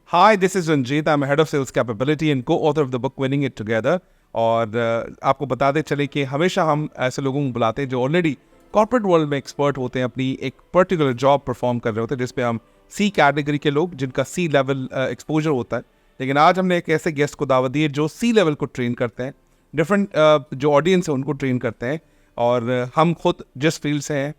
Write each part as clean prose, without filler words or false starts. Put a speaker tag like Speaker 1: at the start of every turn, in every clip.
Speaker 1: Hi, this is Ranjit. I'm head of sales capability and co-author of the book Winning It Together. और आपको बताते चले कि हमेशा हम ऐसे लोगों को बुलाते हैं जो ऑलरेडी कॉर्पोरेट वर्ल्ड में एक्सपर्ट होते हैं, अपनी एक पर्टिकुलर जॉब परफॉर्म कर रहे होते हैं, जिसपे हम सी कैटेगरी के लोग जिनका सी लेवल एक्सपोजर होता है। लेकिन आज हमने एक ऐसे गेस्ट को दावत दी है जो सी लेवल को ट्रेन करते हैं, डिफरेंट जो ऑडियंस है उनको ट्रेन करते हैं। और हम खुद जिस फील्ड से हैं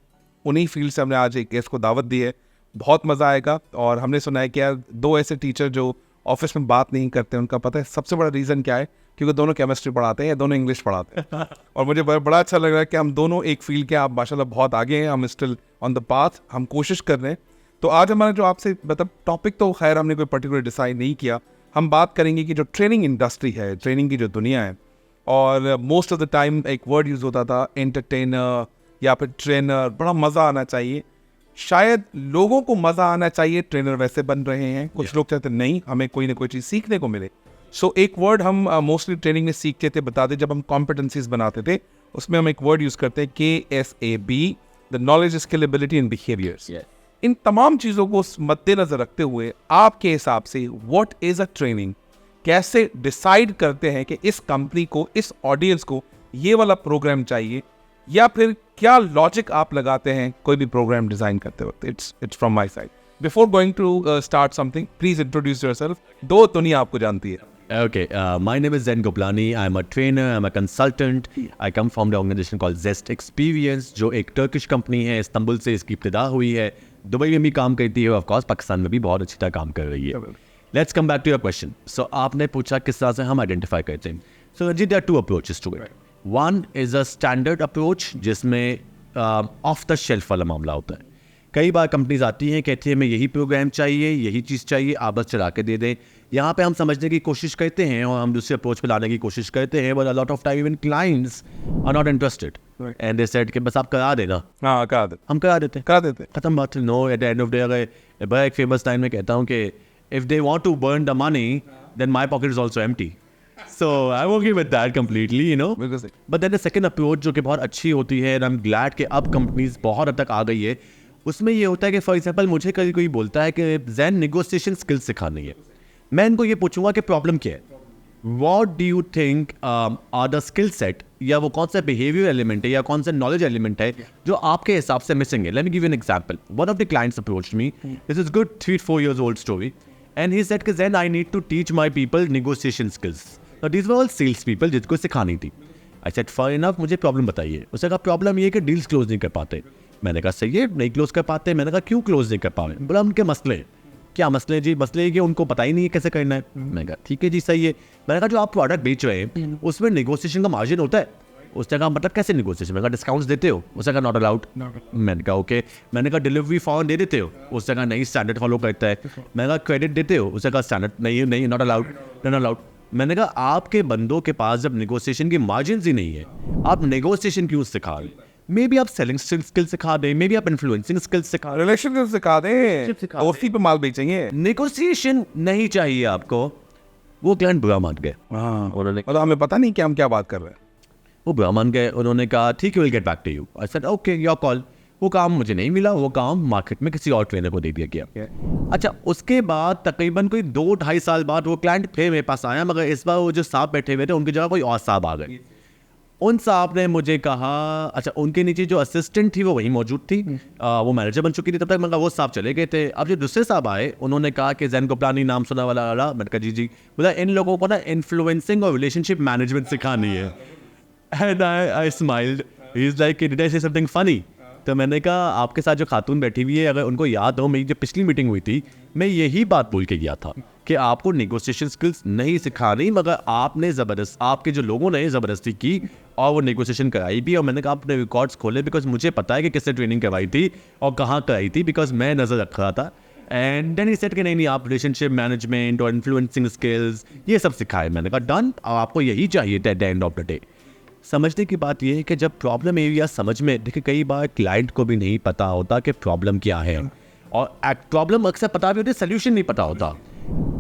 Speaker 1: उन्हीं फील्ड से हमने आज एक गेस्ट को दावत दी है। बहुत मज़ा आएगा। और हमने सुना है कि यार दो ऐसे टीचर जो ऑफिस में बात नहीं करते, उनका पता है सबसे बड़ा रीज़न क्या है? क्योंकि दोनों केमिस्ट्री पढ़ाते हैं या दोनों इंग्लिश पढ़ाते हैं। और मुझे बड़ा अच्छा लग रहा है कि हम दोनों एक फील्ड के, आप माशाल्लाह बहुत आगे हैं, हम स्टिल ऑन द पाथ, हम कोशिश कर रहे हैं। तो आज हमारा जो आपसे मतलब टॉपिक, तो खैर हमने कोई पर्टिकुलर डिसाइड नहीं किया, हम बात करेंगे कि जो ट्रेनिंग इंडस्ट्री है, ट्रेनिंग की जो दुनिया है, और मोस्ट ऑफ द टाइम एक वर्ड यूज़ होता था एंटरटेनर या फिर ट्रेनर। बड़ा मज़ा आना चाहिए, शायद लोगों को मज़ा आना चाहिए, ट्रेनर वैसे बन रहे हैं। कुछ लोग चाहते नहीं, हमें कोई ना कोई चीज़ सीखने को मिले। सो एक वर्ड हम मोस्टली ट्रेनिंग में सीखते थे, बताते जब हम कॉम्पिटेंसीज बनाते थे, उसमें हम एक वर्ड यूज़ करते हैं KSAB, the knowledge, skill, ability and behaviours. इन तमाम चीज़ों को मद्देनज़र रखते हुए आपके हिसाब से व्हाट इज़ अ ट्रेनिंग? कैसे डिसाइड करते हैं कि इस कंपनी को, इस ऑडियंस को ये वाला प्रोग्राम चाहिए, या फिर क्या लॉजिक आप लगाते हैं कोई भी प्रोग्राम डिजाइन करते वक्त? It's from my side. Before going to start something, please introduce yourself. दो दुनिया आपको जानती है।
Speaker 2: Okay, my name is Zen Goplani. I'm a trainer, I'm a consultant. I come from the organization called Zest Experience, जो एक Turkish company है, Istanbul से इसकी इब्तिदा हुई है, दुबई में भी काम करती है, ऑफ कोर्स पाकिस्तान में भी बहुत अच्छी तरह काम कर रही है। Let's come back to your question. So आपने पूछा किस तरह से हम आइडेंटिफाई करते हैं। So Ranjit, there are two approaches to it. One is a standard approach, जिसमें ऑफ द शेल्फ वाला मामला होता है। कई बार कंपनीज आती हैं, कहती हैं हमें यही प्रोग्राम चाहिए, यही चीज़ चाहिए, आप बस चला के दे दें। यहाँ पे हम समझने की कोशिश करते हैं और हम दूसरे अप्रोच पे लाने की कोशिश करते हैं, but a lot of time even clients are not interested and they said कि बस आप करा देना।
Speaker 1: हाँ, करा देते,
Speaker 2: हम करा देते खत्म बात। No, at the end of day, अगर बड़ा एक फेमस लाइन में कहता हूँ कि if they want to burn the money then my pocket is also empty. So I'm okay with that completely, you know. But then the second approach जो कि बहुत अच्छी होती है, and I'm glad कि अब कंपनीज बहुत हद तक आ गई है, उसमें ये होता है कि फॉर एग्जाम्पल मुझे कभी कोई बोलता है कि जैन नेगोशिएशन स्किल्स सिखानी है, मैं इनको ये पूछूंगा कि प्रॉब्लम क्या है, what do you think are the skill set, या वो कौन सा बिहेवियर एलिमेंट है या कौन सा नॉलेज एलिमेंट है जो आपके हिसाब से मिसिंग है। Let me give you an example. One of the clients approached me, this is good 3-4 years old story, and he said कि Zen, I need to teach my people negotiation skills. Now these were all sales people जिसको सिखानी थी। I said fine enough, मुझे problem बताइए। उसने कहा problem ये है कि डील्स क्लोज नहीं कर पाते। मैंने कहा सही है, नहीं क्लोज कर पाते। मैंने कहा क्यों क्लोज नहीं कर पा रहे? बोला उनके मसले। क्या मसले हैं जी? मसले है कि उनको पता ही नहीं है कैसे करना है। मैंने कहा ठीक है जी, सही है। मैंने कहा जो आप प्रोडक्ट बेच रहे हैं उसमें नेगोशिएशन का मार्जिन होता है? उसने कहा मतलब कैसे नेगोशिएशन? मैंने कहा डिस्काउंट्स देते हो? उसने कहा नॉट अलाउड। मैंने कहा ओके। मैंने कहा डिलीवरी फॉर्म दे देते हो? उसने कहा नहीं, स्टैंडर्ड फॉलो करता है। मैंने कहा क्रेडिट देते हो? उसने कहा स्टैंडर्ड नहीं, नॉट अलाउड, नॉट अलाउड। मैंने कहा आपके बंदों के पास जब नेगोशिएशन की मार्जिन ही नहीं है, आप नेगोशिएशन क्यों सिखा रहे? मे बी आप सेलिंग स्किल सिखा दें, मे बी आप इन्फ्लुएंसिंग स्किल सिखा,
Speaker 1: रिलेशन सिखा दें, ओसी पे माल बेचेंगे।
Speaker 2: नेगोशिएशन नहीं चाहिए आपको। वो क्लाइंट बुरा मान गए।
Speaker 1: उन्होंने मतलब हमें पता नहीं कि हम क्या बात कर रहे हैं।
Speaker 2: वो बुरा मान गए। उन्होंने कहा ठीक है, will get back to you. I said okay, your call. वो काम मुझे नहीं मिला, वो काम मार्केट में किसी और ट्रेनर को दे दिया गया। अच्छा, उसके बाद तकरीबन कोई 2-2.5 साल बाद वो क्लाइंट फिर मेरे पास आया, मगर इस बार वो जो साहब बैठे हुए थे उनकी जगह कोई और साहब आ गए। उन साहब ने मुझे कहा, अच्छा उनके नीचे जो असिस्टेंट थी वो वहीं मौजूद थी, वो मैनेजर बन चुकी थी तब तक, मगर वो साहब चले गए थे। अब जो दूसरे साहब आए उन्होंने कहा कि जैन गोपलानी नाम सुना वाला आला। मैंने कहा जी। बोला इन लोगों को ना इन्फ्लुएंसिंग और रिलेशनशिप मैनेजमेंट सिखानी है। And I smiled. He is like did I से समथिंग फनी? तो मैंने कहा आपके साथ जो खातून बैठी हुई है, अगर उनको याद हो, मेरी जो पिछली मीटिंग हुई थी मैं यही बात बोल के गया था कि आपको नेगोशिएशन स्किल्स नहीं सिखानी, मगर आपने ज़बरदस्त, आपके जो लोगों ने ज़बरदस्ती की और वो नेगोशिएशन कराई भी। और मैंने कहा आपने रिकॉर्ड्स खोले, बिकॉज मुझे पता है कि किससे ट्रेनिंग करवाई थी और कहाँ कराई थी, बिकॉज मैं नज़र रख रहा था। एंड देन ही सेड कि नहीं आप रिलेशनशिप मैनेजमेंट और इन्फ्लुएंसिंग स्किल्स ये सब सिखाए। मैंने कहा डन, और आपको यही चाहिए eight the end of the day. समझने की बात यह है कि जब प्रॉब्लम एरिया समझ में, देखिए कई बार क्लाइंट को भी नहीं पता होता कि प्रॉब्लम क्या है, और प्रॉब्लम अक्सर पता भी होती है, सोल्यूशन नहीं पता होता।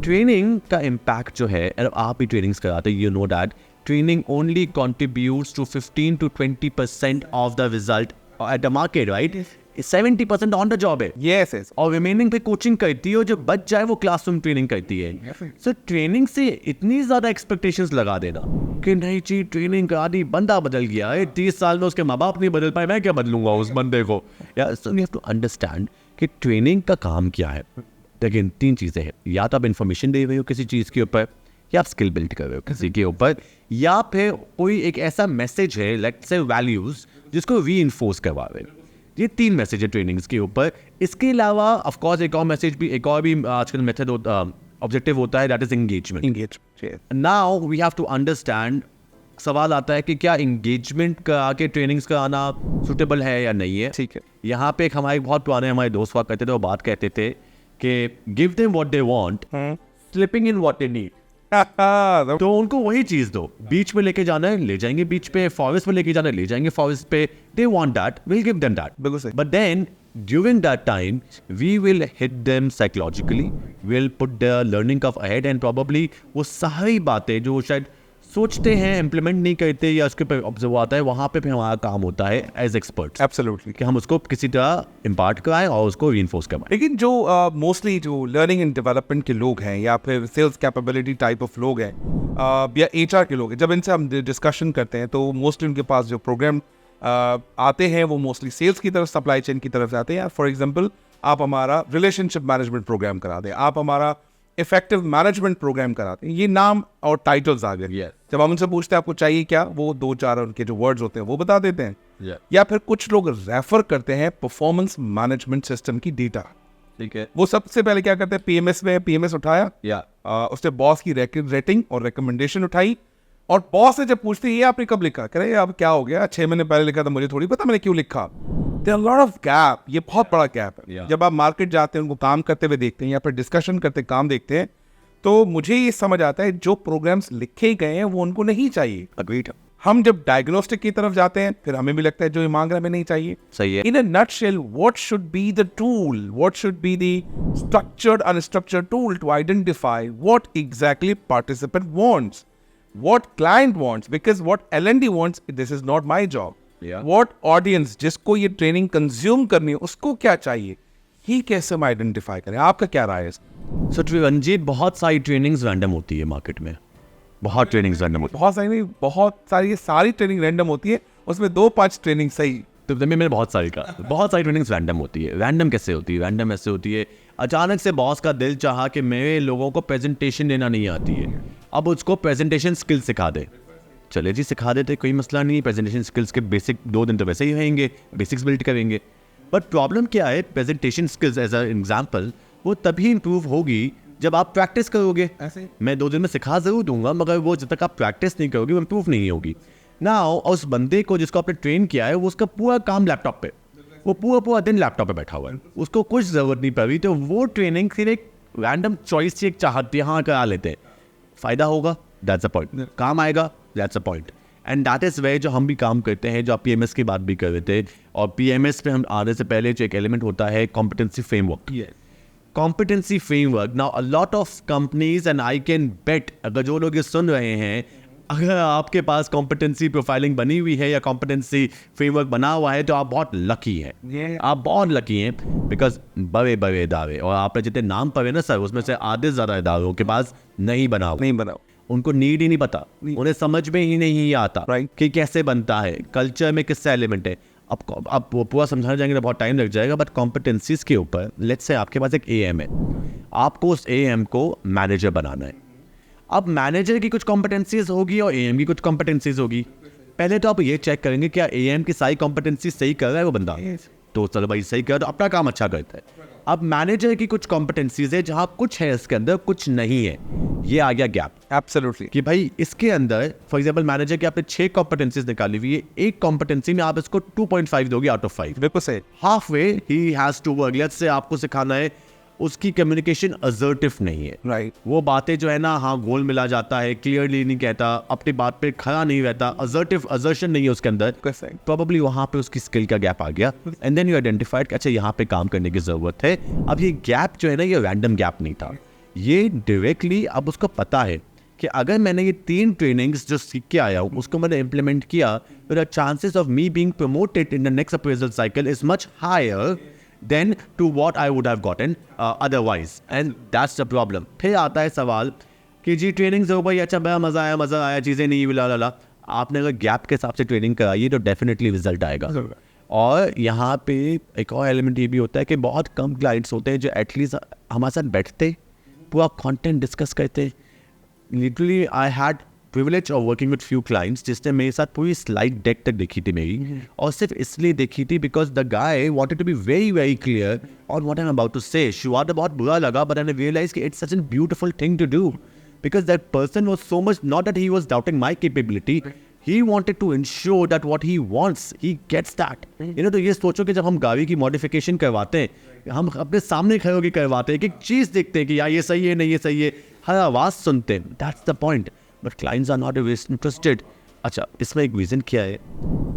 Speaker 2: ट्रेनिंग का इम्पैक्ट जो है, आप भी ट्रेनिंग्स कराते, you know that training only contributes to 15 to 20% of the result at the market, right? 70% on the job है
Speaker 1: यस यस
Speaker 2: और रिमेनिंग पे कोचिंग करती है और जो बच जाए वो क्लासरूम ट्रेनिंग करती है. सो ट्रेनिंग से इतनी ज्यादा एक्सपेक्टेशंस लगा देना कि नहीं जी ट्रेनिंग करा दी, बंदा बदल गया है, 30 साल में उसके माँ बाप नहीं बदल पाए, मैं क्या बदलूंगा उस बंदे को. So you have to understand कि ट्रेनिंग का काम क्या है. लेकिन 3 चीजें हैं, या तो आप इन्फॉर्मेशन दे रहे हो किसी चीज के ऊपर, या आप स्किल बिल्ड कर रहे हो किसी के ऊपर, या फिर कोई एक ऐसा मैसेज है लेट्स से वैल्यूज जिसको रीइंफोर्स करवा रहे हो. ये 3 मैसेज है ट्रेनिंग्स के ऊपर. इसके अलावा ऑफ कोर्स एक और मैसेज भी, एक और भी आजकल मेथड ऑब्जेक्टिव होता है, that is engagement. Now we have to understand, सवाल आता है कि क्या एंगेजमेंट का आके ट्रेनिंग्स का आना सुटेबल है या नहीं है.
Speaker 1: ठीक है.
Speaker 2: यहाँ पे एक हमारे बहुत पुराने हमारे दोस्त हुआ करते थे, वो बात कहते थे कि give them what they want, slipping in what they need. तो उनको वही चीज दो, बीच में लेके जाना है ले जाएंगे बीच पे, फॉरेस्ट में लेके जाना है ले जाएंगे फॉरेस्ट पे. They want that, will give them that.
Speaker 1: बिल्कुल सही.
Speaker 2: But then during that time we will hit them psychologically, we'll put their learning curve ahead and probably वो सारी बातें जो शायद सोचते हैं इम्प्लीमेंट नहीं करते या उसके पे ऑब्जर्व आता है, वहाँ पे फिर हमारा काम होता है एज एक्सपर्ट्स
Speaker 1: एब्सोल्युटली
Speaker 2: कि हम उसको किसी तरह इम्पार्ट कराएं और उसको रीइंफोर्स करवाएं.
Speaker 1: लेकिन जो मोस्टली जो लर्निंग एंड डेवलपमेंट के लोग हैं या फिर सेल्स कैपेबिलिटी टाइप ऑफ लोग हैं या एचआर के लोग हैं, जब इनसे हम डिस्कशन करते हैं तो मोस्टली उनके पास जो प्रोग्राम आते हैं वो मोस्टली सेल्स की तरफ, सप्लाई चेन की तरफ से आते हैं. फॉर एग्जांपल आप हमारा रिलेशनशिप मैनेजमेंट प्रोग्राम करा दें, आप हमारा इफेक्टिव मैनेजमेंट प्रोग्राम कराते हैं. ये नाम और टाइटल्स आ गए. जब हम उनसे पूछते हैं आपको चाहिए क्या, वो 2-4 उनके जो वर्ड्स होते हैं वो बता देते हैं. या फिर कुछ लोग रेफर करते हैं परफॉर्मेंस मैनेजमेंट सिस्टम की डेटा.
Speaker 2: ठीक है.
Speaker 1: वो सबसे पहले क्या करते हैं, पीएमएस उठाया, उसने बॉस की रेटिंग और रिकमेंडेशन उठाई, और बॉस से जब पूछते हैं ये आपने कब लिखा, कह रहे अब क्या हो गया, 6 महीने पहले लिखा था, मुझे थोड़ी पता मैंने क्यों लिखा. There are lot of gap. ये बहुत बड़ा गैप है. जब आप मार्केट जाते हैं, उनको काम करते हुए देखते हैं या फिर डिस्कशन करते काम देखते हैं, तो मुझे ये समझ आता है जो प्रोग्राम्स लिखे गए हैं वो उनको नहीं चाहिए.
Speaker 2: अग्रीड.
Speaker 1: हम जब डायग्नोस्टिक की तरफ जाते हैं फिर हमें भी लगता है जो ये मांग रहा है हमें नहीं चाहिए.
Speaker 2: सही है.
Speaker 1: In a nutshell, what should be the tool? What should be the structured, unstructured tool to identify what exactly participant wants, what client wants? Because what L&D wants, this is not my job.
Speaker 2: Yeah.
Speaker 1: What audience जिसको ये training consume करनी है उसको क्या चाहिए, ही कैसे हम identify करें? आपका क्या राय है?
Speaker 2: सो रंजीत, बहुत सारी ट्रेनिंग्स रैंडम होती है मार्केट में, बहुत ट्रेनिंग्स रैंडम होती है.
Speaker 1: बहुत सारी नहीं, बहुत सारी, ये सारी ट्रेनिंग रैंडम होती है, उसमें 2-5 ट्रेनिंग सही.
Speaker 2: तो मैंने बहुत सारी कहा, बहुत सारी ट्रेनिंग्स रैंडम होती है. रैंडम कैसे होती है? रैंडम ऐसे होती है, अचानक से बॉस का दिल चाहा कि मेरे लोगों को प्रेजेंटेशन देना नहीं आती है, अब उसको प्रेजेंटेशन स्किल्स सिखा दे. चले जी सिखा देते, कोई मसला नहीं. प्रेजेंटेशन स्किल्स के बेसिक 2 दिन तो वैसे ही रहेंगे, बेसिक्स बिल्ड करेंगे. बट प्रॉब्लम क्या है, presentation skills as a example वो तभी इंप्रूव होगी जब आप प्रैक्टिस करोगे.
Speaker 1: ऐसे
Speaker 2: मैं 2 दिन में सिखा जरूर दूंगा, मगर वो जब तक आप प्रैक्टिस नहीं करोगे वो इंप्रूव नहीं होगी. नाउ उस बंदे को जिसको आपने ट्रेन किया है, वो उसका पूरा काम लैपटॉप पे, वो पूरा दिन लैपटॉप पे बैठा हुआ है, उसको कुछ जरूरत नहीं पड़ी, तो वो ट्रेनिंग सिर्फ एक रैंडम चॉइस से एक चाहत यहाँ करा लेते हैं. फायदा होगा, दैट्स अ पॉइंट. काम आएगा, that's a point. And that is वे जो हम भी काम करते हैं, जो आप पीएमएस की बात भी कर रहे थे. और पीएमएस पे हम आने से पहले जो एक एलिमेंट होता है competency framework. Competency framework, now a lot of companies and I can bet, अगर जो लोग ये सुन रहे हैं, अगर आपके पास कॉम्पिटेंसी प्रोफाइलिंग बनी हुई है या कॉम्पिटेंसी फ्रेमवर्क बना हुआ है, तो आप बहुत लकी हैं. आप बहुत लकी हैं, बिकॉज बड़े बड़े इदारे, और आपने जितने नाम पढ़े ना सर, उसमें से आधे ज़्यादा इदारों के पास नहीं बना. उनको नीड ही नहीं पता, उन्हें समझ में ही नहीं आता कि कैसे बनता है, कल्चर में किससे एलिमेंट है. अब वो पूरा समझाने जाएंगे तो बहुत टाइम लग जाएगा. बट कॉम्पिटेंसीज के ऊपर लेट्स से आपके पास एक एएम है, आपको उस एएम को मैनेजर बनाना है. अब मैनेजर की कुछ कॉम्पिटेंसीज होगी और एएम की कुछ कॉम्पिटेंसीज होगी. पहले तो आप ये चेक करेंगे क्या एएम की सारी कॉम्पिटेंसी सही कर रहा है वो बंदा, तो चलो भाई सही कर, तो अपना काम अच्छा करता है. अब मैनेजर की कुछ कॉम्पिटेंसीज है जहाँ कुछ है इसके अंदर, कुछ नहीं है. ये आ गया गैप.
Speaker 1: एब्सोल्युटली.
Speaker 2: कि भाई इसके अंदर फॉर एग्जांपल मैनेजर की आपने 6 कॉम्पिटेंसीज निकाली हुई है, एक कॉम्पिटेंसी में आप इसको 2.5 दोगे आउट ऑफ 5.
Speaker 1: बिल्कुल सही.
Speaker 2: हाफ वे ही has to work. Let's say आपको सिखाना है, उसकी कम्युनिकेशन असर्टिव नहीं है.
Speaker 1: राइट.
Speaker 2: वो बातें जो है ना, हाँ गोल मिला जाता है, क्लियरली नहीं कहता, अपनी बात पे खड़ा नहीं रहता, असर्टिव असर्शन नहीं है उसके अंदर. प्रॉब्ली वहाँ पे उसकी स्किल का गैप आ गया. एंड देन यू आइडेंटिफाइड कि अच्छा यहाँ पे काम करने की जरूरत है. अब ये गैप जो है ना, ये रैंडम गैप नहीं था, ये डायरेक्टली अब उसको पता है कि अगर मैंने ये 3 ट्रेनिंग्स जो सीख के आया हूँ उसको मैंने इम्प्लीमेंट किया, तो the chances of me being promoted in the next appraisal cycle is much higher than to what I would have gotten otherwise, and that's the problem. फिर आता है सवाल कि जी ट्रेनिंग्स हो भाई, अच्छा बड़ा मज़ा आया, चीज़ें नहीं ला। आपने अगर गैप के हिसाब से ट्रेनिंग कराई तो डेफिनेटली रिजल्ट आएगा। और यहाँ पे एक और एलिमेंट ये भी होता है कि बहुत कम क्लाइंट्स होते हैं जो एटलीस्ट हमारे साथ बैठते, पूरा कंटेंट डिस्कस करते। Literally I had privilege of working with few clients जिसने मेरे साथ पूरी स्लाइड डेक तक देखी थी मेरी, और सिर्फ इसलिए देखी थी because the guy wanted to be very very clear on what I am about to say. शुरुआत बहुत बुरा लगा, बट आई रियलाइज कि it's such an beautiful thing to do because that person was so much, not that he was doubting my capability, he wanted to ensure that what he wants, he gets that. You know, तो ये सोचो कि जब हम गाड़ी की modification करवाते हैं, हम अपने सामने खड़े होकर करवाते हैं कि एक चीज़ देखते हैं कि यार ये सही है, नहीं ये सही है, हर आवाज़ सुनते हैं, that's the point. But clients are not interested. अच्छा, इसमें एक रीज़न क्या है?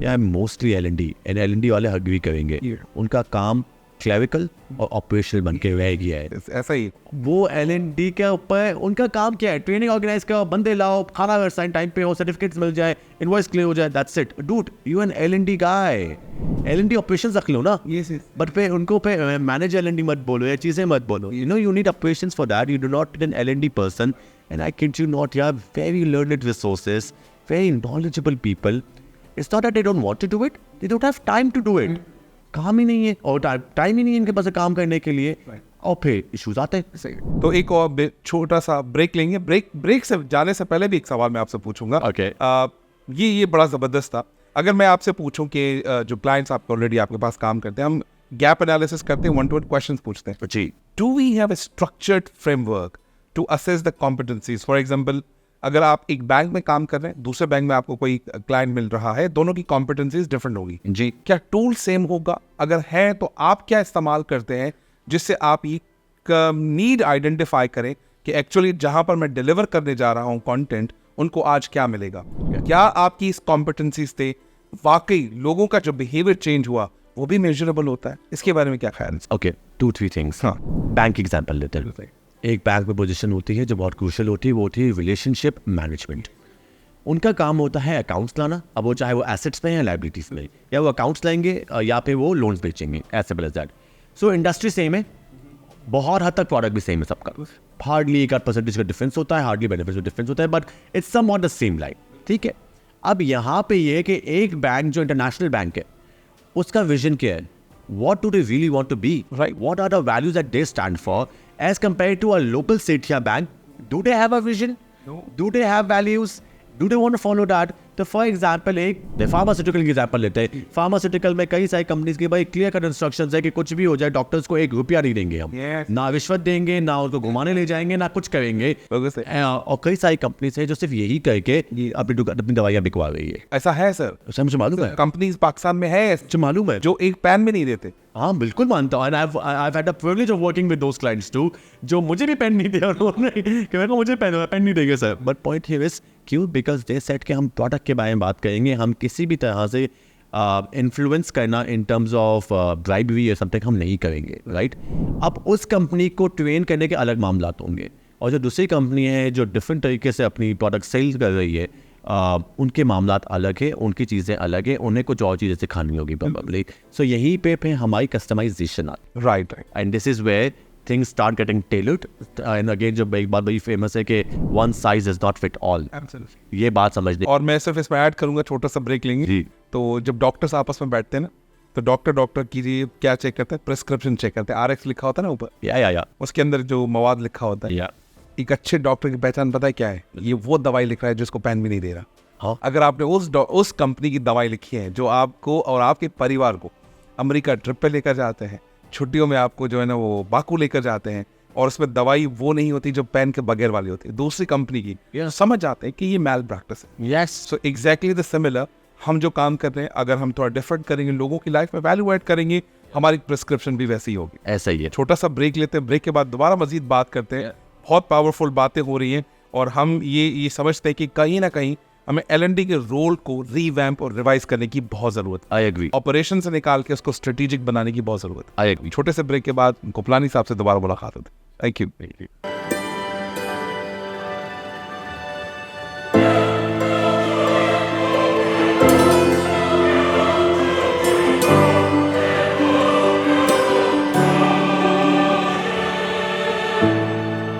Speaker 2: यार मोस्टली L&D, and L&D वाले अग्री करेंगे, उनका काम क्लैरिकल और ऑपरेशनल बन के रह गया है।
Speaker 1: ऐसा ही
Speaker 2: वो L&D के ऊपर उनका काम क्या है? ट्रेनिंग ऑर्गेनाइज करो, बंदे लाओ, खाना असाइन टाइम पे हो, सर्टिफिकेट्स मिल जाए, इनवॉइस क्लियर हो जाए, that's it. Dude, you an L&D guy, L&D operations रख लो ना। बट फिर उनको पे मैनेज L&D मत बोलो या चीज़ें मत बोलो। You know, you need operations for that. You do not need an L&D person, and I kid you not, यार very learned resources, very knowledgeable people. It's not that they don't want to do it, they don't have time to do it. काम ही नहीं है और time ही नहीं है इनके पास काम करने के लिए, और फिर इश्यूज आते हैं।
Speaker 1: तो एक और छोटा सा ब्रेक लेंगे। ब्रेक से जाने से पहले भी एक सवाल मैं आपसे पूछूंगा।
Speaker 2: Okay.
Speaker 1: ये बड़ा ज़बरदस्त था। अगर मैं आपसे पूछूं कि जो क्लाइंट्स आपके ऑलरेडी आपके पास काम करते हैं, हम गैप एनालिसिस करते हैं, 1-to-1 क्वेश्चंस पूछते हैं
Speaker 2: जी,
Speaker 1: do we have a structured framework to assess the competencies? For example, अगर आप एक बैंक में काम कर रहे हैं, दूसरे बैंक में आपको कोई क्लाइंट मिल रहा है, दोनों की कॉम्पिटेंसीज डिफरेंट होगी
Speaker 2: जी।
Speaker 1: क्या टूल सेम होगा? अगर है तो आप क्या इस्तेमाल करते हैं जिससे आप ये नीड आइडेंटिफाई करें कि एक्चुअली जहां पर मैं डिलीवर करने जा रहा हूं कंटेंट, उनको आज क्या मिलेगा? क्या आपकी इस कॉम्पिटेंसीज से वाकई लोगों का जो बिहेवियर चेंज हुआ वो भी मेजरेबल होता है? इसके बारे में क्या ख्याल है?
Speaker 2: Okay, 2-3 things.
Speaker 1: हाँ,
Speaker 2: बैंक एग्जांपल लेते हैं। एक बैंक में पोजीशन होती है जो बहुत क्रूशियल होती है, वो होती है रिलेशनशिप मैनेजमेंट। उनका काम होता है अकाउंट्स लाना, अब वो चाहे वो एसेट्स में या लाइबिलिटीज में, या वो अकाउंट्स लाएंगे या फिर वो लोन्स बेचेंगे, as simple as that. So industry same है, बहुत हद तक प्रोडक्ट भी सेम है सबका, हार्डली 1-8% का डिफरेंस होता है, हार्डली बेनिफिट का डिफरेंस होता है, but it's somewhat the same line. ठीक है, अब यहाँ पे ये कि एक बैंक जो इंटरनेशनल बैंक है, उसका विजन क्या है? What do they really want to be? Right? What are the values that they stand for as compared to a local Setia bank? Do they have a vision?
Speaker 1: No.
Speaker 2: Do they have values? Do they want to follow that? तो for example एक pharmaceutical की example लेते हैं। Pharmaceutical में कई सारी companies की भाई क्लियर कट इंस्ट्रक्शंस है कि कुछ भी हो जाए डॉक्टर्स को 1 रुपया नहीं देंगे हम।
Speaker 1: Yes.
Speaker 2: ना रिश्वत देंगे, ना उनको घुमाने ले जाएंगे, ना कुछ करेंगे। और कई सारी कंपनीज है जो सिर्फ यही करके अपनी दवाइयाँ बिकवा रही है।
Speaker 1: ऐसा है सर?
Speaker 2: सर मुझे मालूम है,
Speaker 1: कंपनीज पाकिस्तान में है
Speaker 2: मुझे मालूम है,
Speaker 1: जो एक पैन में नहीं देते।
Speaker 2: हाँ बिल्कुल मानता हूँ, and I had the privilege of working with those clients too, जो मुझे भी पेन नहीं दिया उन्होंने कि मेरे को मुझे पेन नहीं देंगे sir. But point here is क्यों? बिकॉज दे सेट कि हम प्रोडक्ट के बारे में बात करेंगे, हम किसी भी तरह से इन्फ्लुएंस करना इन टर्म्स ऑफ ब्राइबरी या समथिंग हम नहीं करेंगे, राइट? अब उस कंपनी को ट्रेन करने के अलग मामला होंगे, और जो दूसरी कंपनी है जो डिफरेंट तरीके से अपनी प्रोडक्ट सेल कर रही है, उनके मामलात अलग है, उनकी चीज़ें अलग है, उन्हें कुछ और चीज़ें सिखानी होगी प्रोबेबली। सो यहीं पे फिर हमारी कस्टमाइजेशन आती है,
Speaker 1: right.
Speaker 2: And this is where things start getting tailored. And again जो एक बात बड़ी फेमस है कि one size is not fit all, ये बात समझने।
Speaker 1: और मैं सिर्फ इसमें ऐड करूंगा, छोटा सा ब्रेक लेंगे
Speaker 2: जी।
Speaker 1: तो जब डॉक्टर्स आपस में बैठते हैं ना, तो डॉक्टर की क्या चेक करते हैं? प्रिस्क्रिप्शन चेक करते हैं। RX लिखा होता है ना ऊपर,
Speaker 2: या
Speaker 1: उसके अंदर जो मवाद लिखा होता है। एक अच्छे डॉक्टर की पहचान पता है क्या है? ये वो दवाई लिख रहा है जिसको पेन भी नहीं दे रहा।
Speaker 2: हाँ।
Speaker 1: अगर आपने उस कंपनी की दवाई लिखी है जो आपको और आपके परिवार को अमेरिका ट्रिप पे लेकर जाते हैं, छुट्टियों में आपको जो है ना वो बाकू लेकर जाते हैं, और उसमें दवाई वो नहीं होती जो पेन के बगैर वाली होती है, दूसरी कंपनी की, समझ जाते हैं कि ये मैल प्रैक्टिस है।
Speaker 2: Yes,
Speaker 1: so exactly the similar, हम जो काम कर रहे हैं अगर हम थोड़ा डिफरेंट करेंगे, लोगों की लाइफ में वैल्यू ऐड करेंगे, हमारी प्रिस्क्रिप्शन भी वैसी ही होगी।
Speaker 2: ऐसा ही है।
Speaker 1: छोटा सा ब्रेक लेते हैं, ब्रेक के बाद दोबारा मजीद बात करते हैं। बहुत पावरफुल बातें हो रही हैं, और हम ये समझते हैं कि कहीं ना कहीं हमें L&D के रोल को रीवैम्प और रिवाइज करने की बहुत जरूरत है।
Speaker 2: I agree.
Speaker 1: ऑपरेशन से निकाल के उसको स्ट्रेटेजिक बनाने की बहुत जरूरत है।
Speaker 2: I agree.
Speaker 1: छोटे से ब्रेक के बाद गोपलानी साहब से दोबारा मुलाकात होती है। Thank you.